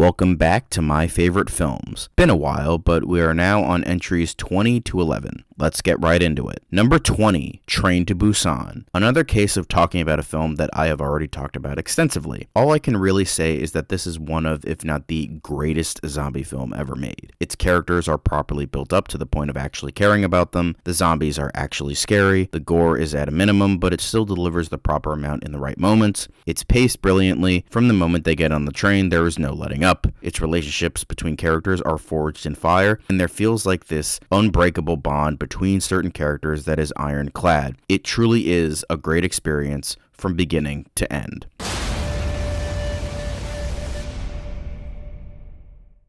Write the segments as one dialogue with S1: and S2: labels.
S1: Welcome back to my favorite films. Been a while, but we are now on entries 20 to 11. Let's get right into it. Number 20, Train to Busan. Another case of talking about a film that I have already talked about extensively. All I can really say is that this is one of, if not the greatest zombie film ever made. Its characters are properly built up to the point of actually caring about them. The zombies are actually scary. The gore is at a minimum, but it still delivers the proper amount in the right moments. It's paced brilliantly. From the moment they get on the train, there is no letting up. Its relationships between characters are forged in fire, and there feels like this unbreakable bond between certain characters that is ironclad. It truly is a great experience from beginning to end.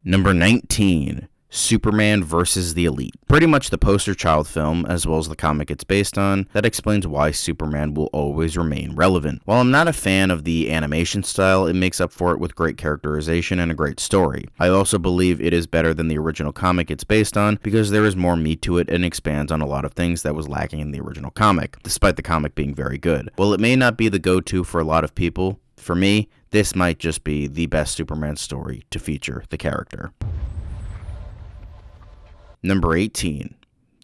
S1: Number 19. Superman vs. the Elite. Pretty much the poster child film, as well as the comic it's based on, that explains why Superman will always remain relevant. While I'm not a fan of the animation style, it makes up for it with great characterization and a great story. I also believe it is better than the original comic it's based on because there is more meat to it and expands on a lot of things that was lacking in the original comic, despite the comic being very good. While it may not be the go-to for a lot of people, for me, this might just be the best Superman story to feature the character. Number 18,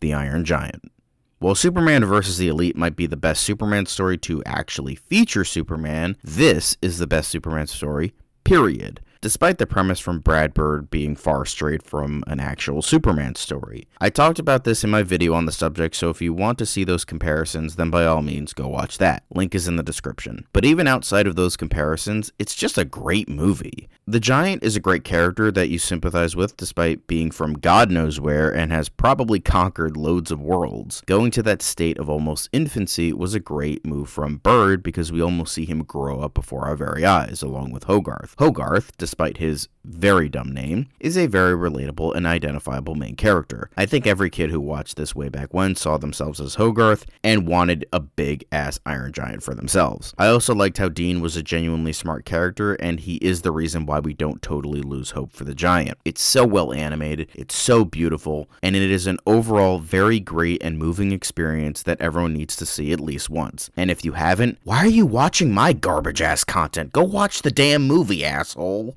S1: The Iron Giant. While Superman vs. the Elite might be the best Superman story to actually feature Superman, this is the best Superman story, period. Despite the premise from Brad Bird being far straight from an actual Superman story. I talked about this in my video on the subject, so if you want to see those comparisons, then by all means go watch that. Link is in the description. But even outside of those comparisons, it's just a great movie. The Giant is a great character that you sympathize with despite being from God knows where and has probably conquered loads of worlds. Going to that state of almost infancy was a great move from Bird because we almost see him grow up before our very eyes, along with Hogarth. Hogarth, despite his very dumb name, is a very relatable and identifiable main character. I think every kid who watched this way back when saw themselves as Hogarth and wanted a big-ass Iron Giant for themselves. I also liked how Dean was a genuinely smart character, and he is the reason why we don't totally lose hope for the Giant. It's so well animated, it's so beautiful, and it is an overall very great and moving experience that everyone needs to see at least once. And if you haven't, why are you watching my garbage-ass content? Go watch the damn movie, asshole!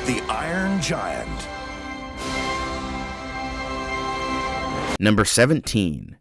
S2: The Iron Giant.
S1: Number 17,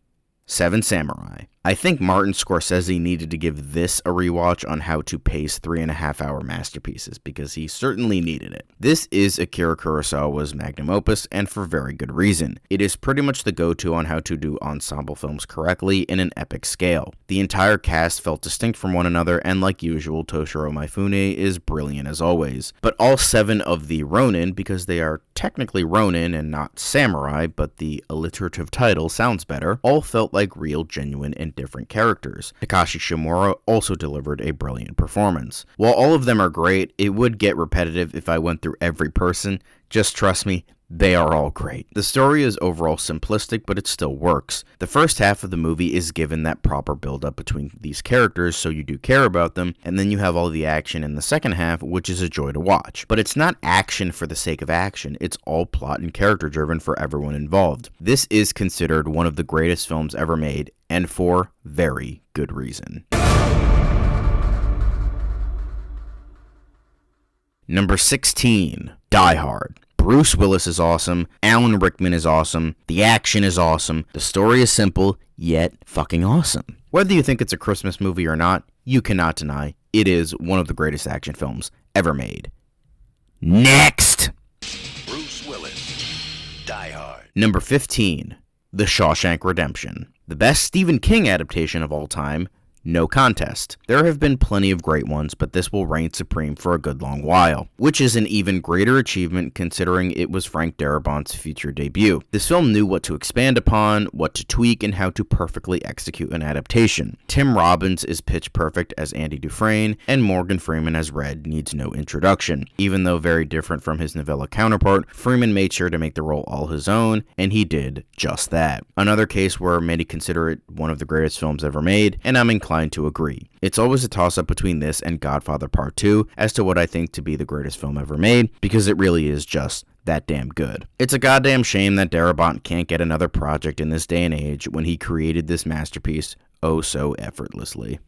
S1: Seven Samurai. I think Martin Scorsese needed to give this a rewatch on how to pace 3.5-hour masterpieces because he certainly needed it. This is Akira Kurosawa's magnum opus, and for very good reason. It is pretty much the go-to on how to do ensemble films correctly in an epic scale. The entire cast felt distinct from one another, and like usual, Toshiro Mifune is brilliant as always. But all 7 of the Ronin, because they are technically Ronin and not samurai, but the alliterative title sounds better, all felt like real, genuine, and different characters. Takashi Shimura also delivered a brilliant performance. While all of them are great, it would get repetitive if I went through every person. Just trust me, they are all great. The story is overall simplistic, but it still works. The first half of the movie is given that proper build-up between these characters, so you do care about them, and then you have all the action in the second half, which is a joy to watch. But it's not action for the sake of action, it's all plot and character-driven for everyone involved. This is considered one of the greatest films ever made, and for very good reason. Number 16, Die Hard. Bruce Willis is awesome, Alan Rickman is awesome, the action is awesome, the story is simple, yet fucking awesome. Whether you think it's a Christmas movie or not, you cannot deny it is one of the greatest action films ever made. Next!
S2: Bruce Willis, Die Hard.
S1: Number 15, The Shawshank Redemption. The best Stephen King adaptation of all time, no contest. There have been plenty of great ones, but this will reign supreme for a good long while, which is an even greater achievement considering it was Frank Darabont's feature debut. This film knew what to expand upon, what to tweak, and how to perfectly execute an adaptation. Tim Robbins is pitch perfect as Andy Dufresne, and Morgan Freeman as Red needs no introduction. Even though very different from his novella counterpart, Freeman made sure to make the role all his own, and he did just that. Another case where many consider it one of the greatest films ever made, and I'm inclined to agree. It's always a toss-up between this and Godfather Part 2 as to what I think to be the greatest film ever made, because it really is just that damn good. It's a goddamn shame that Darabont can't get another project in this day and age when he created this masterpiece oh so effortlessly.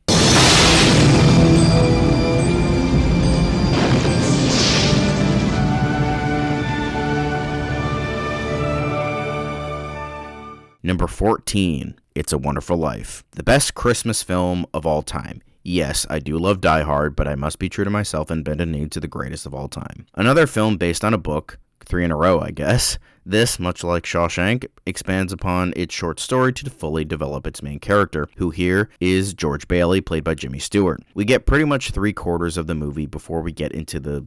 S1: Number 14, It's a Wonderful Life. The best Christmas film of all time. Yes, I do love Die Hard, but I must be true to myself and bend a knee to the greatest of all time. Another film based on a book, 3 in a row, I guess. This, much like Shawshank, expands upon its short story to fully develop its main character, who here is George Bailey, played by Jimmy Stewart. We get pretty much 3/4 of the movie before we get into the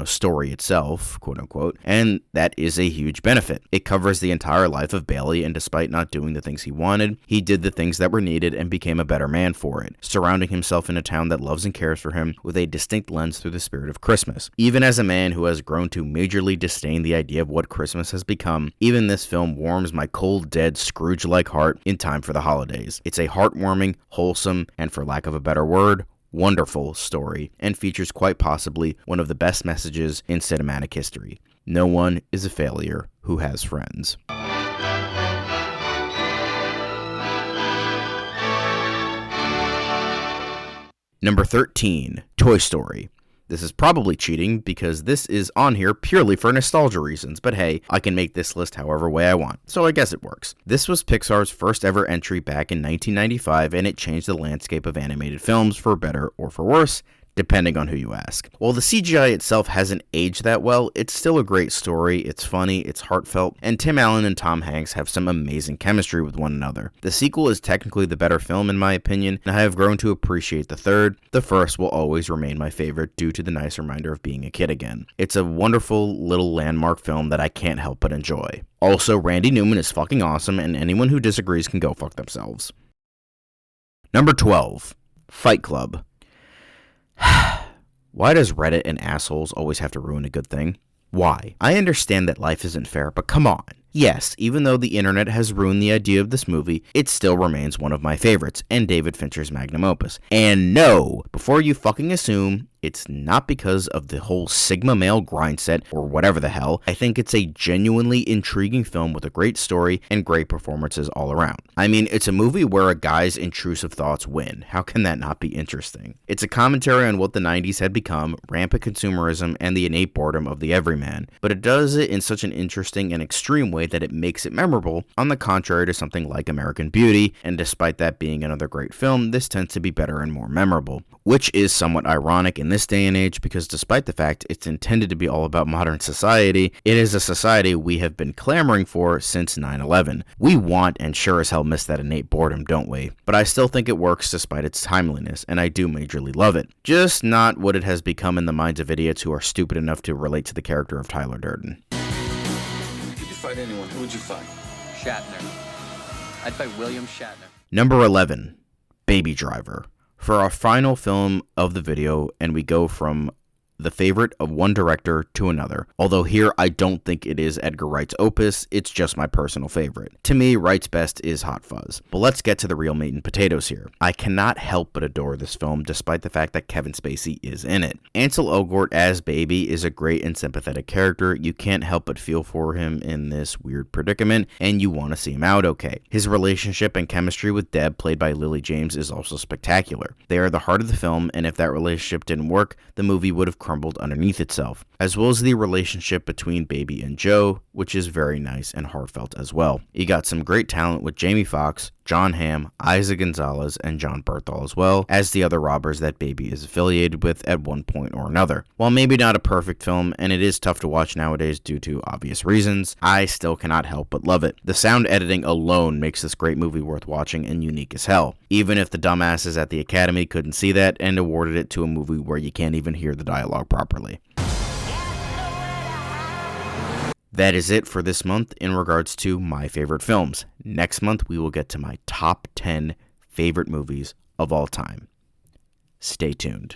S1: story itself, quote unquote, and that is a huge benefit. It covers the entire life of Bailey, and despite not doing the things he wanted, he did the things that were needed and became a better man for it, surrounding himself in a town that loves and cares for him with a distinct lens through the spirit of Christmas. Even as a man who has grown to majorly disdain the idea of what Christmas has become, even this film warms my cold, dead, Scrooge-like heart in time for the holidays. It's a heartwarming, wholesome, and for lack of a better word, wonderful story, and features quite possibly one of the best messages in cinematic history. No one is a failure who has friends. Number 13, Toy Story. This is probably cheating because this is on here purely for nostalgia reasons, but hey, I can make this list however way I want, so I guess it works. This was Pixar's first ever entry back in 1995, and it changed the landscape of animated films for better or for worse, depending on who you ask. While the CGI itself hasn't aged that well, it's still a great story, it's funny, it's heartfelt, and Tim Allen and Tom Hanks have some amazing chemistry with one another. The sequel is technically the better film in my opinion, and I have grown to appreciate the third. The first will always remain my favorite due to the nice reminder of being a kid again. It's a wonderful little landmark film that I can't help but enjoy. Also, Randy Newman is fucking awesome, and anyone who disagrees can go fuck themselves. Number 12, Fight Club. Why does Reddit and assholes always have to ruin a good thing? Why? I understand that life isn't fair, but come on. Yes, even though the internet has ruined the idea of this movie, it still remains one of my favorites, and David Fincher's magnum opus. And no, before you fucking assume, it's not because of the whole Sigma male grind set or whatever the hell. I think it's a genuinely intriguing film with a great story and great performances all around. I mean, it's a movie where a guy's intrusive thoughts win. How can that not be interesting? It's a commentary on what the 90s had become, rampant consumerism, and the innate boredom of the everyman, but it does it in such an interesting and extreme way that it makes it memorable, on the contrary to something like American Beauty, and despite that being another great film, this tends to be better and more memorable, which is somewhat ironic in this day and age because despite the fact it's intended to be all about modern society, it is a society we have been clamoring for since 9/11. We want and sure as hell miss that innate boredom, don't we? But I still think it works despite its timeliness, and I do majorly love it. Just not what it has become in the minds of idiots who are stupid enough to relate to the character of Tyler Durden.
S3: If you could fight anyone, who would you fight?
S4: Shatner. I'd fight William Shatner.
S1: Number 11, Baby Driver. For our final film of the video, and we go from the favorite of one director to another. Although here I don't think it is Edgar Wright's opus, it's just my personal favorite. To me, Wright's best is Hot Fuzz. But let's get to the real meat and potatoes here. I cannot help but adore this film despite the fact that Kevin Spacey is in it. Ansel Elgort as Baby is a great and sympathetic character. You can't help but feel for him in this weird predicament, and you want to see him out okay. His relationship and chemistry with Deb, played by Lily James, is also spectacular. They are the heart of the film, and if that relationship didn't work, the movie would have crumbled underneath itself, as well as the relationship between Baby and Joe, which is very nice and heartfelt as well. You got some great talent with Jamie Foxx, John Hamm, Isaac Gonzalez, and John Berthal, as well as the other robbers that Baby is affiliated with at one point or another. While maybe not a perfect film, and it is tough to watch nowadays due to obvious reasons, I still cannot help but love it. The sound editing alone makes this great movie worth watching and unique as hell, even if the dumbasses at the Academy couldn't see that and awarded it to a movie where you can't even hear the dialogue properly. That is it for this month in regards to my favorite films. Next month, we will get to my top 10 favorite movies of all time. Stay tuned.